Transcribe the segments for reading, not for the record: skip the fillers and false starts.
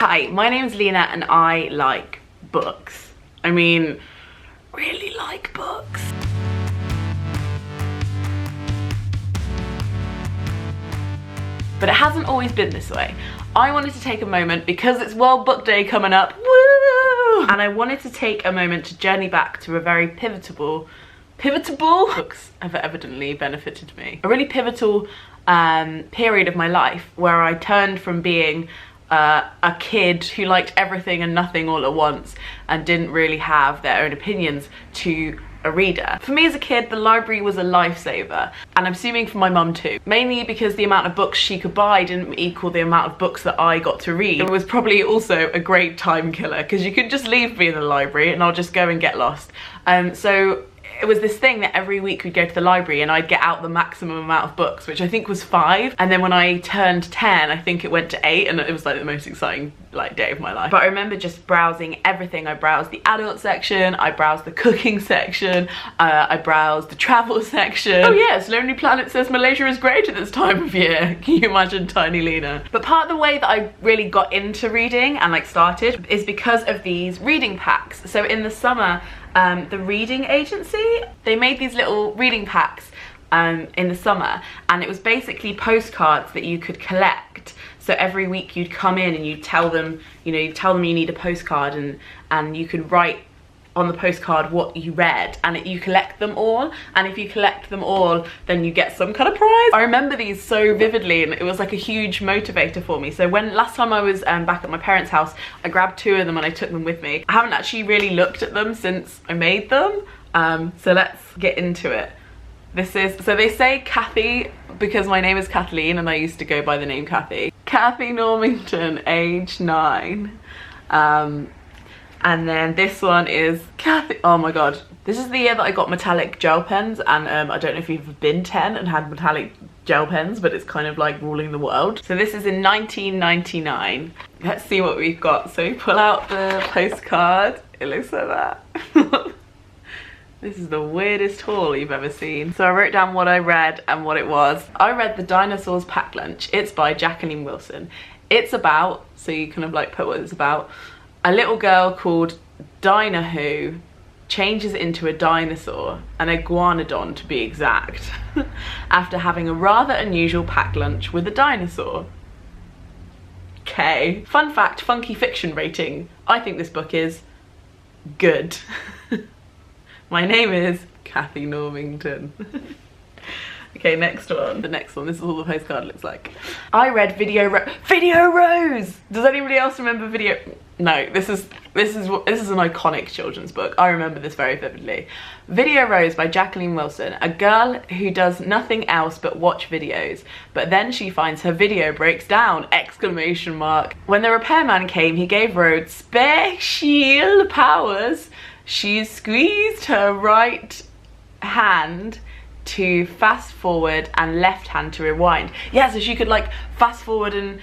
Hi, my name's Lena and I like books. I mean, really like books. But it hasn't always been this way. I wanted to take a moment because it's World Book Day coming up, woo! And I wanted to take a moment to journey back to a very pivotal books have evidently benefited me. A really pivotal period of my life where I turned from being a kid who liked everything and nothing all at once and didn't really have their own opinions to a reader. For me as a kid, the library was a lifesaver, and I'm assuming for my mum too. Mainly because the amount of books she could buy didn't equal the amount of books that I got to read. It was probably also a great time killer because you could just leave me in the library and I'll just go and get lost. So it was this thing that every week we'd go to the library and I'd get out the maximum amount of books, which I think was 5. And then when I turned 10, I think it went to 8, and it was like the most exciting day of my life. But I remember just browsing everything. I browsed the adult section, I browsed the cooking section, I browsed the travel section. Oh yes, Lonely Planet says Malaysia is great at this time of year. Can you imagine tiny Lena? But part of the way that I really got into reading and started is because of these reading packs. So in the summer, the reading agency, they made these little reading packs in the summer, and it was basically postcards that you could collect. So every week you'd come in and you'd tell them, you need a postcard, and you could write on the postcard what you read, and you collect them all, and if you collect them all then you get some kind of prize. I remember these so vividly, and it was like a huge motivator for me. So when last time I was back at my parents' house, I grabbed 2 of them and I took them with me. I haven't actually really looked at them since I made them, so let's get into it. So they say Kathy because my name is Kathleen and I used to go by the name Kathy. Kathy Normington, age 9. And then this one is Kathy. Oh my god, this is the year that I got metallic gel pens, and I don't know if you've ever been 10 and had metallic gel pens, but it's kind of like ruling the world. So this is in 1999. Let's see what we've got. So we pull out the postcard. It looks like that. This is the weirdest haul you've ever seen. So I wrote down what I read and what it was. I read The Dinosaurs Packed Lunch. It's by Jacqueline Wilson. It's about, so you kind of put what it's about, a little girl called Dinah who changes into a dinosaur, an iguanodon to be exact, after having a rather unusual packed lunch with a dinosaur. Okay. Fun fact, funky fiction rating. I think this book is good. My name is Kathy Normington. Okay, next one. The next one, this is all the postcard looks like. I read Video Rose! Does anybody else remember No, this is an iconic children's book. I remember this very vividly. Video Rose by Jacqueline Wilson. A girl who does nothing else but watch videos, but then she finds her video breaks down! ! When the repairman came, he gave Rose special powers. She squeezed her right hand to fast forward and left hand to rewind. Yeah, so she could fast forward and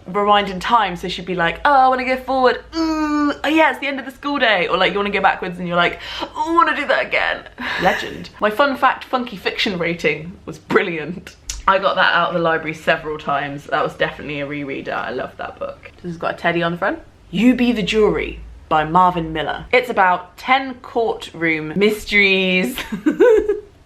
rewind in time. So she'd be like, oh, I want to go forward. Ooh, oh yeah, it's the end of the school day. Or you want to go backwards and you're like, oh, I want to do that again. Legend. My fun fact, funky fiction rating was brilliant. I got that out of the library several times. That was definitely a rereader. I loved that book. This has got a teddy on the front. You Be the Jury by Marvin Miller. It's about 10 courtroom mysteries.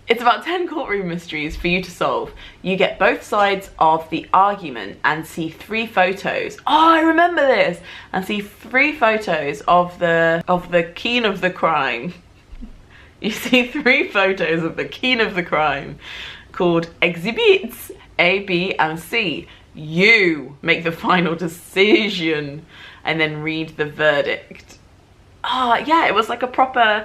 It's about 10 courtroom mysteries for you to solve. You get both sides of the argument and see 3 photos. Oh, I remember this! And see 3 photos of the keen of the crime. You see 3 photos of the keen of the crime called Exhibits A, B, and C. You make the final decision and then read the verdict. Oh yeah, it was that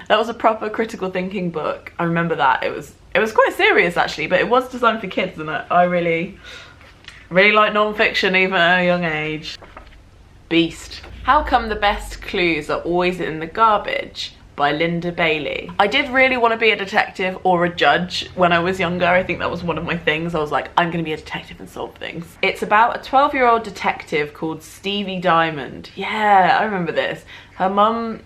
was a proper critical thinking book. I remember that. It was quite serious actually, but it was designed for kids, and I really like non-fiction even at a young age. Beast. How Come the Best Clues Are Always in the Garbage by Linda Bailey. I did really want to be a detective or a judge when I was younger. I think that was one of my things. I was like, I'm gonna be a detective and solve things. It's about a 12-year-old detective called Stevie Diamond. Yeah, I remember this. Her mum's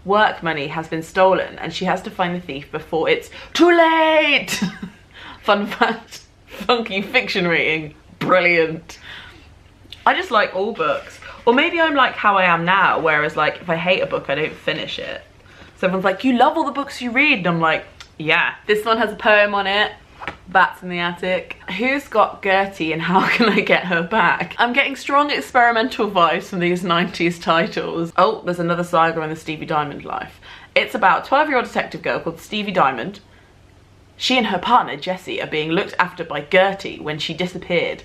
work money has been stolen and she has to find the thief before it's too late. Fun fact, funky fiction rating, brilliant. I just like all books. Or maybe I'm like how I am now, whereas like if I hate a book, I don't finish it. So everyone's like, you love all the books you read, and I'm like, yeah. This one has a poem on it. Bats in the attic. Who's got Gertie and how can I get her back? I'm getting strong experimental vibes from these 90s titles. Oh, there's another saga in the Stevie Diamond life. It's about a 12-year-old detective girl called Stevie Diamond. She and her partner, Jessie, are being looked after by Gertie when she disappeared.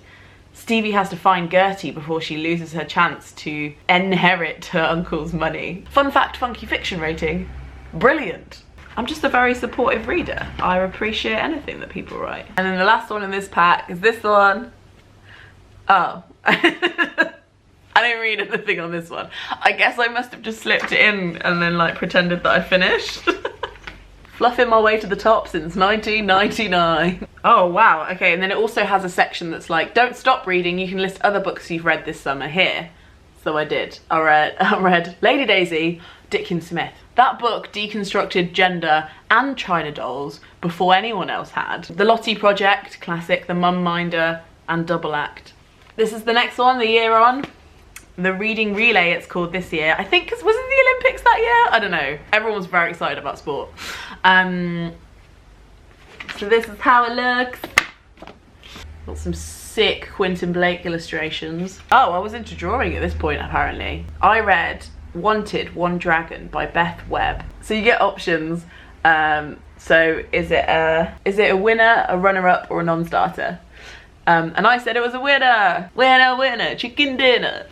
Stevie has to find Gertie before she loses her chance to inherit her uncle's money. Fun fact, funky fiction rating, brilliant. I'm just a very supportive reader. I appreciate anything that people write. And then the last one in this pack is this one. Oh. I didn't read anything on this one. I guess I must have just slipped it in and then like pretended that I finished. Fluffing my way to the top since 1999. Oh wow, okay, and then it also has a section that's like, don't stop reading, you can list other books you've read this summer here. So I did. I read Lady Daisy, Dickens Smith. That book deconstructed gender and China dolls before anyone else had. The Lottie Project, classic, The Mum Minder, and Double Act. This is the next one, the year on. The Reading Relay, it's called this year. I think, was it the Olympics that year? I don't know. Everyone was very excited about sport. So this is how it looks. Got some sick Quentin Blake illustrations. Oh, I was into drawing at this point, apparently. I read Wanted, One Dragon by Beth Webb. So you get options. So is it a winner, a runner-up, or a non-starter? And I said it was a winner. Winner, winner, chicken dinner.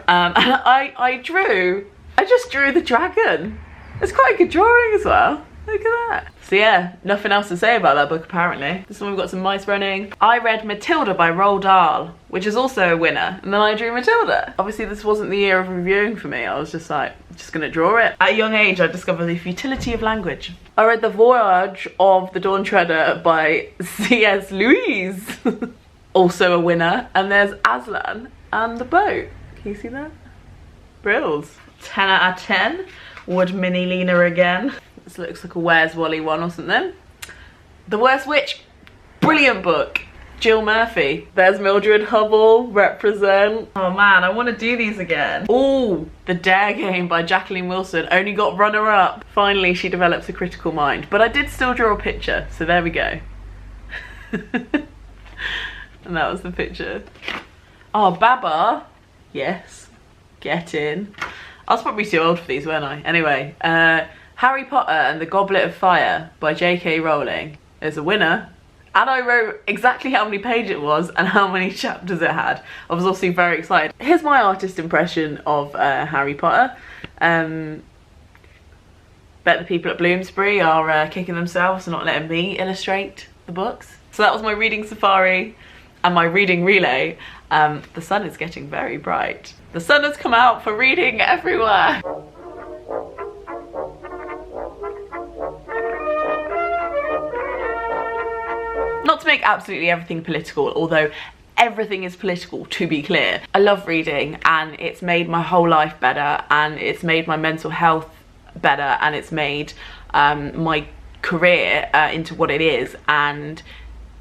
And I just drew the dragon. It's quite a good drawing as well. Look at that. So yeah, nothing else to say about that book apparently. This one we've got some mice running. I read Matilda by Roald Dahl, which is also a winner, and then I drew Matilda. Obviously this wasn't the year of reviewing for me. I was just like, just gonna draw it. At a young age I discovered the futility of language. I read The Voyage of the Dawn Treader by C.S. Lewis. Also a winner. And there's Aslan and the boat. Can you see that? Brills. 10 out of 10. Would Mini Lena again. This looks like a Where's Wally one or something. The Worst Witch, brilliant book. Jill Murphy. There's Mildred Hubble, represent. Oh man, I want to do these again. Oh, The Dare Game by Jacqueline Wilson, only got runner-up. Finally, she develops a critical mind. But I did still draw a picture, so there we go. And that was the picture. Oh, Baba. Yes, get in. I was probably too old for these, weren't I? Anyway, Harry Potter and the Goblet of Fire by J.K. Rowling is a winner. And I wrote exactly how many pages it was and how many chapters it had. I was also very excited. Here's my artist impression of Harry Potter. Bet the people at Bloomsbury are kicking themselves for not letting me illustrate the books. So that was my reading safari and my reading relay. The sun is getting very bright. The sun has come out for reading everywhere. Not to make absolutely everything political, although everything is political, to be clear. I love reading and it's made my whole life better, and it's made my mental health better, and it's made my career into what it is, and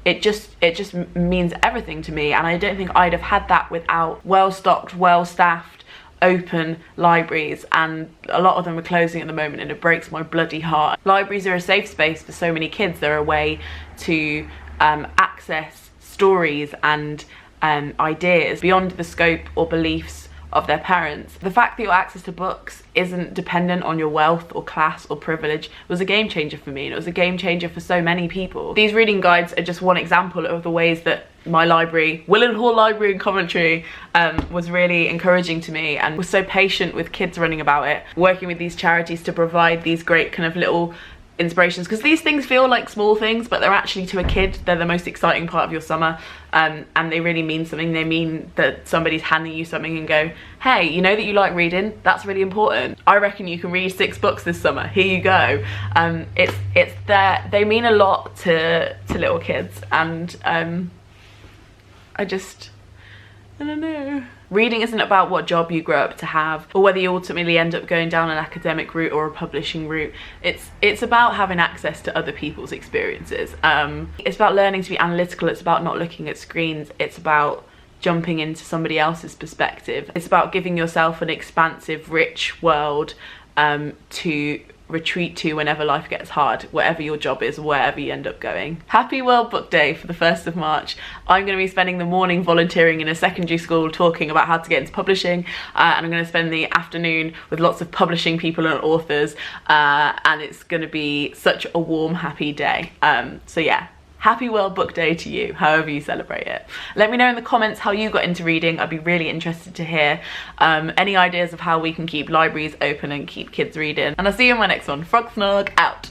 it just means everything to me. And I don't think I'd have had that without well-stocked, well-staffed, open libraries, and a lot of them are closing at the moment and it breaks my bloody heart. Libraries are a safe space for so many kids. They're a way to access stories and ideas beyond the scope or beliefs of their parents. The fact that your access to books isn't dependent on your wealth or class or privilege was a game changer for me, and it was a game changer for so many people. These reading guides are just one example of the ways that my library, Willen Hall Library in Coventry, was really encouraging to me, and was so patient with kids running about it, working with these charities to provide these great kind of little inspirations, because these things feel like small things, but they're actually, to a kid, they're the most exciting part of your summer, and they really mean something. They mean that somebody's handing you something and go, hey, you know that you like reading? That's really important. I reckon you can read 6 books this summer. Here you go. It's there. They mean a lot to little kids, and I don't know. Reading isn't about what job you grow up to have, or whether you ultimately end up going down an academic route or a publishing route. It's about having access to other people's experiences. It's about learning to be analytical. It's about not looking at screens. It's about jumping into somebody else's perspective. It's about giving yourself an expansive, rich world to retreat to whenever life gets hard, whatever your job is, wherever you end up going. Happy World Book Day for the 1st of March. I'm going to be spending the morning volunteering in a secondary school talking about how to get into publishing, and I'm going to spend the afternoon with lots of publishing people and authors, and it's going to be such a warm, happy day. So yeah, Happy World Book Day to you, however you celebrate it. Let me know in the comments how you got into reading. I'd be really interested to hear any ideas of how we can keep libraries open and keep kids reading. And I'll see you in my next one. Frog Snog out.